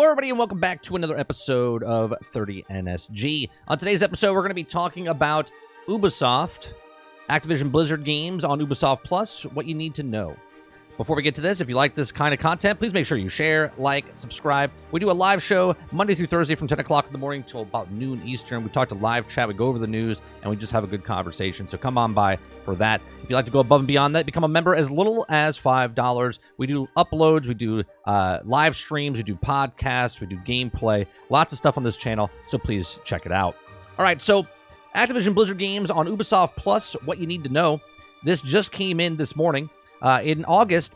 Hello, everybody, and welcome back to another episode of 30NSG. On today's episode, we're going to be talking about Ubisoft, Activision Blizzard games on Ubisoft Plus, what you need to know. Before we get to this, if you like this kind of content, please make sure you share, like, subscribe. We do a live show Monday through Thursday from 10 o'clock in the morning till about noon Eastern. We talk to live chat, we go over the news, and we just have a good conversation. So come on by for that. If you'd like to go above and beyond that, become a member as little as $5. We do uploads, we do live streams, we do podcasts, we do gameplay, lots of stuff on this channel, so please check it out. All right, so Activision Blizzard games on Ubisoft Plus, what you need to know. This just came in this morning. In August,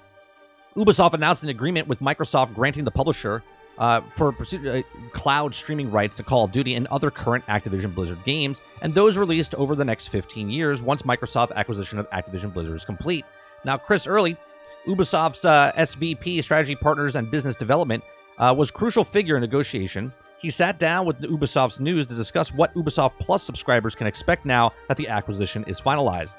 Ubisoft announced an agreement with Microsoft granting the publisher for cloud streaming rights to Call of Duty and other current Activision Blizzard games, and those released over the next 15 years once Microsoft acquisition of Activision Blizzard is complete. Now, Chris Early, Ubisoft's SVP, Strategy Partners and Business Development, was a crucial figure in negotiation. He sat down with Ubisoft's news to discuss what Ubisoft Plus subscribers can expect now that the acquisition is finalized.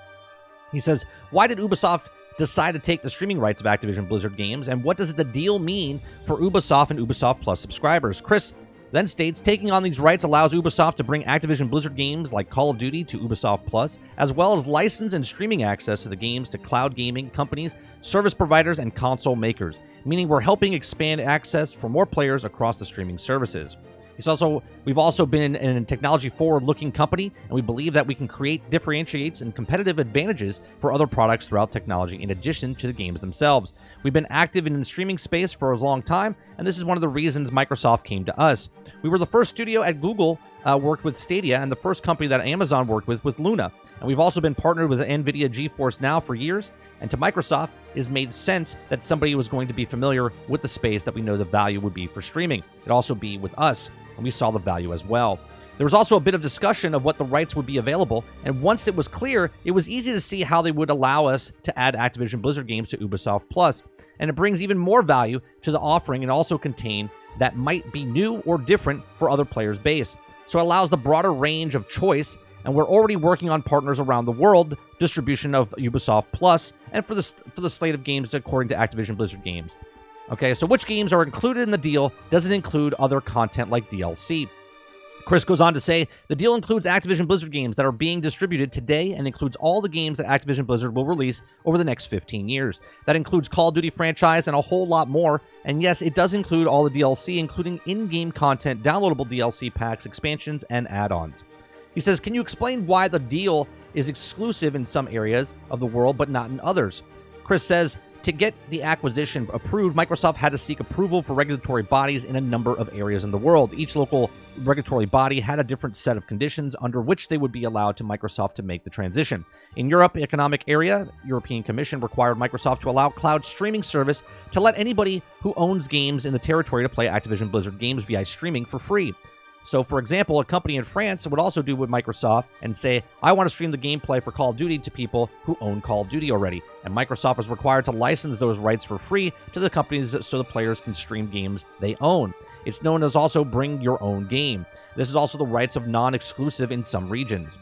He says, why did Ubisoft decide to take the streaming rights of Activision Blizzard games, and what does the deal mean for Ubisoft and Ubisoft Plus subscribers? Chris then states, taking on these rights allows Ubisoft to bring Activision Blizzard games like Call of Duty to Ubisoft Plus, as well as license and streaming access to the games to cloud gaming companies, service providers, and console makers, meaning we're helping expand access for more players across the streaming services. We've also been in a technology forward-looking company, and we believe that we can create differentiates and competitive advantages for other products throughout technology in addition to the games themselves. We've been active in the streaming space for a long time, and this is one of the reasons Microsoft came to us. We were the first studio at Google worked with Stadia, and the first company that Amazon worked with Luna. And we've also been partnered with NVIDIA GeForce Now for years, and to Microsoft, it made sense that somebody was going to be familiar with the space that we know the value would be for streaming. It'd also be with us, and we saw the value as well. There was also a bit of discussion of what the rights would be available, and once it was clear, it was easy to see how they would allow us to add Activision Blizzard games to Ubisoft Plus, and it brings even more value to the offering and also contain that might be new or different for other players' base. So it allows the broader range of choice, and we're already working on partners around the world, distribution of Ubisoft Plus, and for the slate of games according to Activision Blizzard games. Okay, so which games are included in the deal? Does it include other content like DLC? Chris goes on to say, the deal includes Activision Blizzard games that are being distributed today and includes all the games that Activision Blizzard will release over the next 15 years. That includes Call of Duty franchise and a whole lot more. And yes, it does include all the DLC, including in-game content, downloadable DLC packs, expansions, and add-ons. He says, can you explain why the deal is exclusive in some areas of the world but not in others? Chris says, to get the acquisition approved, Microsoft had to seek approval for regulatory bodies in a number of areas in the world. Each local regulatory body had a different set of conditions under which they would be allowed to Microsoft to make the transition. In Europe Economic Area, European Commission required Microsoft to allow cloud streaming service to let anybody who owns games in the territory to play Activision Blizzard games via streaming for free. So, for example, a company in France would also do with Microsoft and say, I want to stream the gameplay for Call of Duty to people who own Call of Duty already. And Microsoft is required to license those rights for free to the companies so the players can stream games they own. It's known as also bring your own game. This is also the rights of non-exclusive in some regions.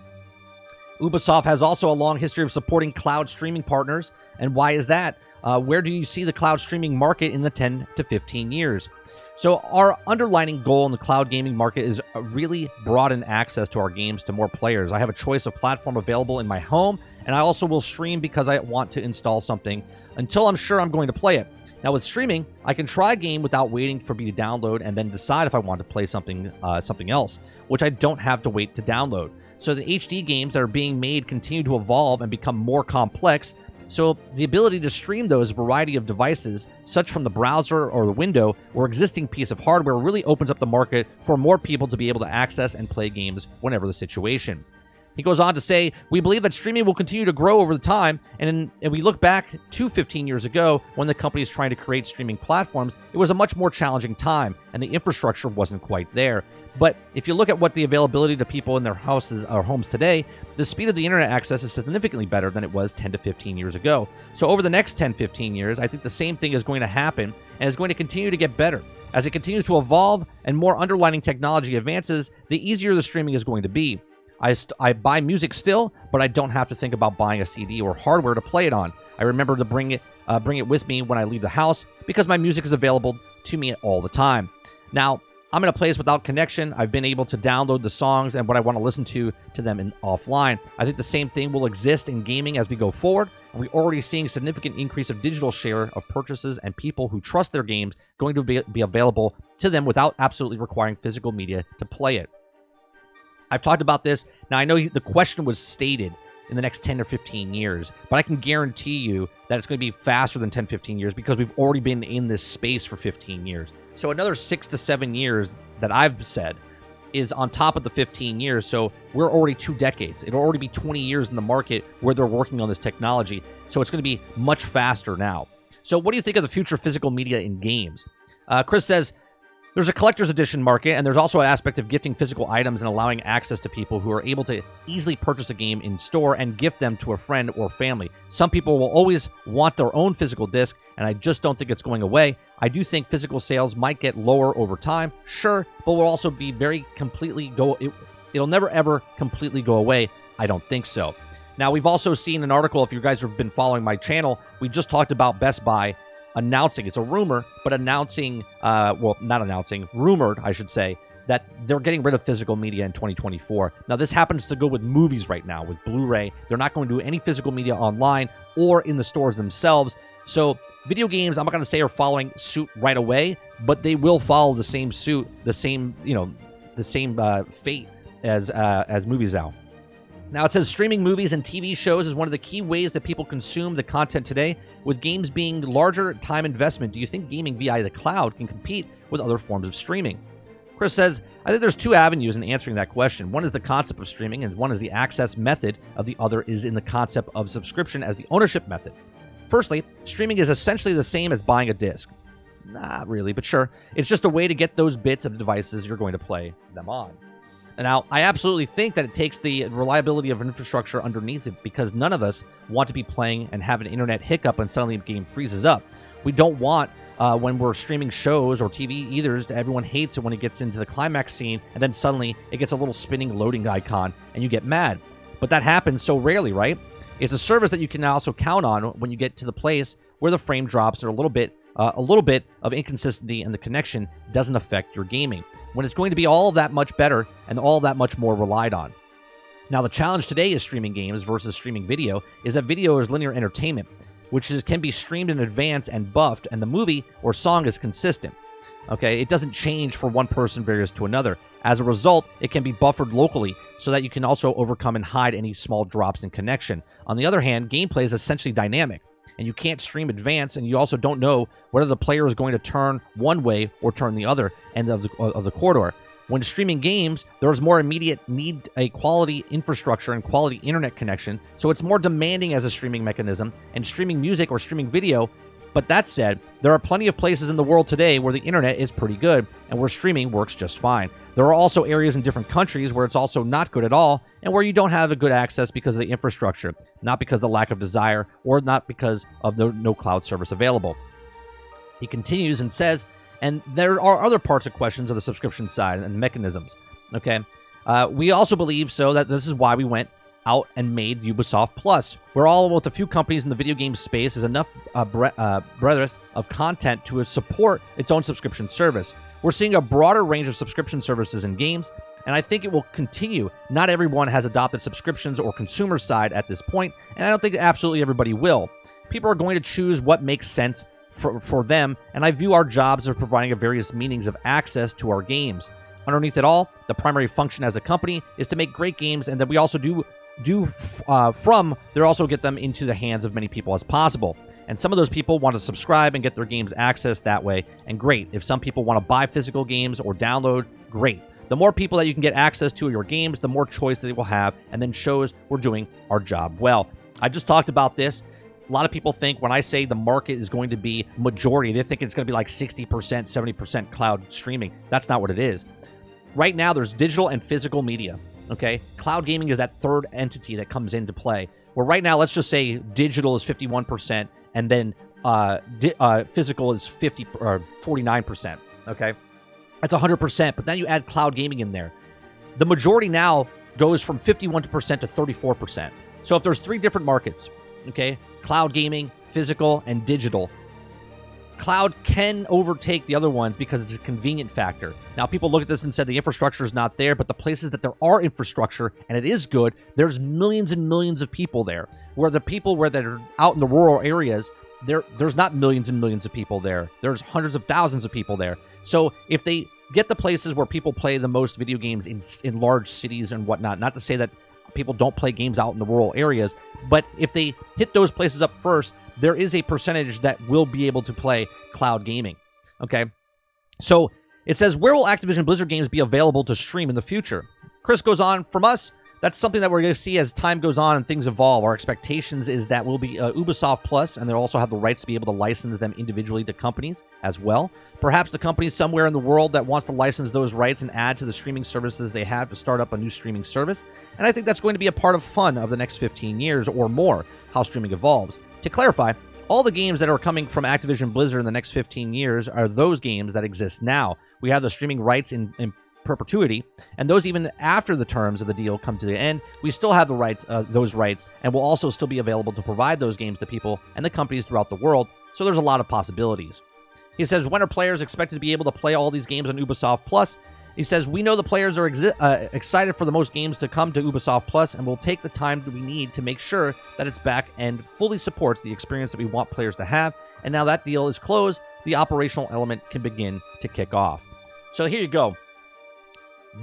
Ubisoft has also a long history of supporting cloud streaming partners. And why is that? Where do you see the cloud streaming market in the 10 to 15 years? So our underlining goal in the cloud gaming market is really broaden access to our games to more players. I have a choice of platform available in my home, and I also will stream because I want to install something until I'm sure I'm going to play it. Now with streaming, I can try a game without waiting for me to download and then decide if I want to play something else, which I don't have to wait to download. So the HD games that are being made continue to evolve and become more complex. So the ability to stream those variety of devices, such from the browser or the window or existing piece of hardware, really opens up the market for more people to be able to access and play games whenever the situation. He goes on to say, we believe that streaming will continue to grow over the time, and we look back to 15 years ago when the company is trying to create streaming platforms, it was a much more challenging time, and the infrastructure wasn't quite there. But if you look at what the availability to people in their houses or homes today, the speed of the internet access is significantly better than it was 10 to 15 years ago. So over the next 10, 15 years, I think the same thing is going to happen and is going to continue to get better. As it continues to evolve and more underlying technology advances, the easier the streaming is going to be. I buy music still, but I don't have to think about buying a CD or hardware to play it on. I remember to bring it with me when I leave the house because my music is available to me all the time. Now, I'm in a place without connection. I've been able to download the songs and what I want to listen to them offline. I think the same thing will exist in gaming as we go forward. And we're already seeing significant increase of digital share of purchases and people who trust their games going to be available to them without absolutely requiring physical media to play it. I've talked about this. Now, I know the question was stated in the next 10 or 15 years, but I can guarantee you that it's going to be faster than 10, 15 years because we've already been in this space for 15 years. So another 6 to 7 years that I've said is on top of the 15 years. So we're already 2 decades. It'll already be 20 years in the market where they're working on this technology. So it's going to be much faster now. So what do you think of the future of physical media in games? Chris says, there's a collector's edition market, and there's also an aspect of gifting physical items and allowing access to people who are able to easily purchase a game in store and gift them to a friend or family. Some people will always want their own physical disc, and I just don't think it's going away. I do think physical sales might get lower over time, sure, but will also be it'll never ever completely go away. I don't think so. Now, we've also seen an article, if you guys have been following my channel, we just talked about Best Buy announcing, it's a rumor, but announcing, rumored, I should say, that they're getting rid of physical media in 2024. Now, this happens to go with movies right now, with Blu-ray. They're not going to do any physical media online or in the stores themselves. So video games, I'm not going to say are following suit right away, but they will follow the same suit, the same fate as movies now. Now, it says streaming movies and TV shows is one of the key ways that people consume the content today. With games being larger time investment, do you think gaming via the cloud can compete with other forms of streaming? Chris says, I think there's 2 avenues in answering that question. One is the concept of streaming, and one is the access method of the other is in the concept of subscription as the ownership method. Firstly, streaming is essentially the same as buying a disc. Not really, but sure. It's just a way to get those bits of devices you're going to play them on. And now, I absolutely think that it takes the reliability of infrastructure underneath it because none of us want to be playing and have an internet hiccup and suddenly the game freezes up. We don't want, when we're streaming shows or TV ethers, everyone hates it when it gets into the climax scene and then suddenly it gets a little spinning loading icon and you get mad. But that happens so rarely, right? It's a service that you can also count on when you get to the place where the frame drops or a little bit of inconsistency and the connection doesn't affect your gaming, when it's going to be all that much better and all that much more relied on. Now, the challenge today is streaming games versus streaming video is that video is linear entertainment, which can be streamed in advance and buffed, and the movie or song is consistent. Okay, it doesn't change for one person versus to another. As a result, it can be buffered locally so that you can also overcome and hide any small drops in connection. On the other hand, gameplay is essentially dynamic, and you can't stream advance, and you also don't know whether the player is going to turn one way or turn the other end of the corridor. When streaming games, there's more immediate need a quality infrastructure and quality internet connection, so it's more demanding as a streaming mechanism, and streaming music or streaming video. But that said, there are plenty of places in the world today where the internet is pretty good and where streaming works just fine. There are also areas in different countries where it's also not good at all and where you don't have a good access because of the infrastructure, not because of the lack of desire or not because of the no cloud service available. He continues and says, and there are other parts of questions of the subscription side and mechanisms. Okay, we also believe that this is why we went out and made Ubisoft Plus. We're all with a few companies in the video game space is enough breadth of content to support its own subscription service. We're seeing a broader range of subscription services in games, and I think it will continue. Not everyone has adopted subscriptions or consumer side at this point, and I don't think absolutely everybody will. People are going to choose what makes sense for them, and I view our jobs as providing various meanings of access to our games. Underneath it all, the primary function as a company is to make great games, and that we also also get them into the hands of many people as possible. And some of those people want to subscribe and get their games accessed that way, and great. If some people want to buy physical games or download, great. The more people that you can get access to your games, the more choice that they will have, and then shows we're doing our job well. I just talked about this. A lot of people think when I say the market is going to be majority, they think it's going to be like 60%, 70% cloud streaming. That's not what it is. Right now, there's digital and physical media. Okay, cloud gaming is that third entity that comes into play. Where right now, let's just say digital is 51%, and then physical is 49%. Okay, that's 100%. But then you add cloud gaming in there. The majority now goes from 51% to 34%. So if there's 3 different markets, okay, cloud gaming, physical, and digital. cloud can overtake the other ones because it's a convenient factor. Now, people look at this and said the infrastructure is not there, but the places that there are infrastructure, and it is good, there's millions and millions of people there. Where the people where they're out in the rural areas, there's not millions and millions of people there. There's hundreds of thousands of people there. So if they get the places where people play the most video games in large cities and whatnot, not to say that people don't play games out in the rural areas, but if they hit those places up first, there is a percentage that will be able to play cloud gaming. Okay, so it says, where will Activision Blizzard games be available to stream in the future? Chris goes on, from us, that's something that we're going to see as time goes on and things evolve. Our expectations is that we'll be Ubisoft Plus, and they'll also have the rights to be able to license them individually to companies as well. Perhaps the company somewhere in the world that wants to license those rights and add to the streaming services they have to start up a new streaming service. And I think that's going to be a part of fun of the next 15 years or more, how streaming evolves. To clarify, all the games that are coming from Activision Blizzard in the next 15 years are those games that exist now. We have the streaming rights in perpetuity, and those even after the terms of the deal come to the end, we still have the rights, those rights, and will also still be available to provide those games to people and the companies throughout the world. So there's a lot of possibilities. He says, when are players expected to be able to play all these games on Ubisoft Plus? He says, we know the players are excited for the most games to come to Ubisoft Plus, and we'll take the time that we need to make sure that its back end fully supports the experience that we want players to have. And now that deal is closed, the operational element can begin to kick off. So here you go.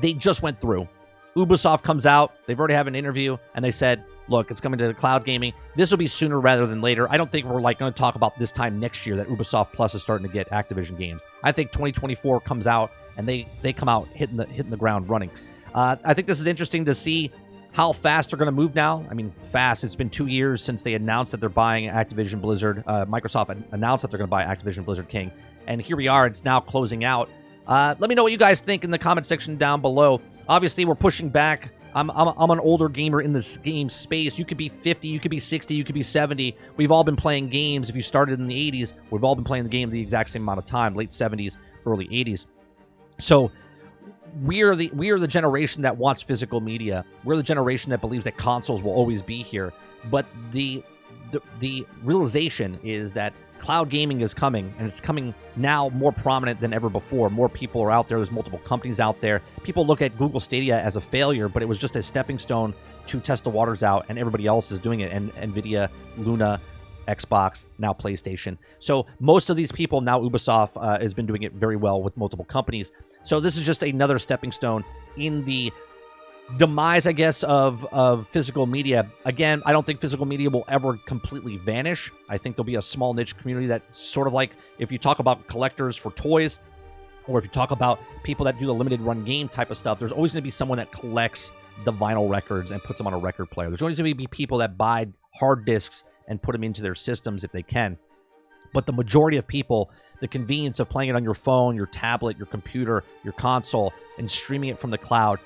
They just went through. Ubisoft comes out. They've already had an interview, and they said, look, it's coming to the cloud gaming. This will be sooner rather than later. I don't think we're going to talk about this time next year that Ubisoft Plus is starting to get Activision games. I think 2024 comes out, and they come out hitting the ground running. I think this is interesting to see how fast they're going to move now. I mean, fast. It's been 2 years since they announced that they're buying Activision Blizzard. Microsoft announced that they're going to buy Activision Blizzard King. And here we are. It's now closing out. Let me know what you guys think in the comment section down below. Obviously, we're pushing back. I'm an older gamer in this game space. You could be 50, you could be 60, you could be 70. We've all been playing games. If you started in the 80s, we've all been playing the game the exact same amount of time, late 70s, early 80s. So we are the generation that wants physical media. We're the generation that believes that consoles will always be here. But the realization is that cloud gaming is coming, and it's coming now more prominent than ever before. More people are out there. There's multiple companies out there. People look at Google Stadia as a failure, but it was just a stepping stone to test the waters out, and everybody else is doing it. And NVIDIA, Luna, Xbox, now PlayStation. So most of these people, now Ubisoft has been doing it very well with multiple companies. So this is just another stepping stone in the demise, I guess, of physical media. Again, I don't think physical media will ever completely vanish. I think there'll be a small niche community that sort of like if you talk about collectors for toys, or if you talk about people that do the limited run game type of stuff, there's always going to be someone that collects the vinyl records and puts them on a record player. There's always going to be people that buy hard discs and put them into their systems if they can. But the majority of people, the convenience of playing it on your phone, your tablet, your computer, your console, and streaming it from the cloud,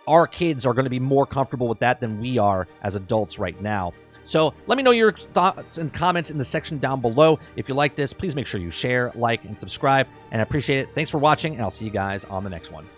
our kids are going to be more comfortable with that than we are as adults right now. So let me know your thoughts and comments in the section down below. If you like this, please make sure you share, like, and subscribe, and I appreciate it. Thanks for watching, and I'll see you guys on the next one.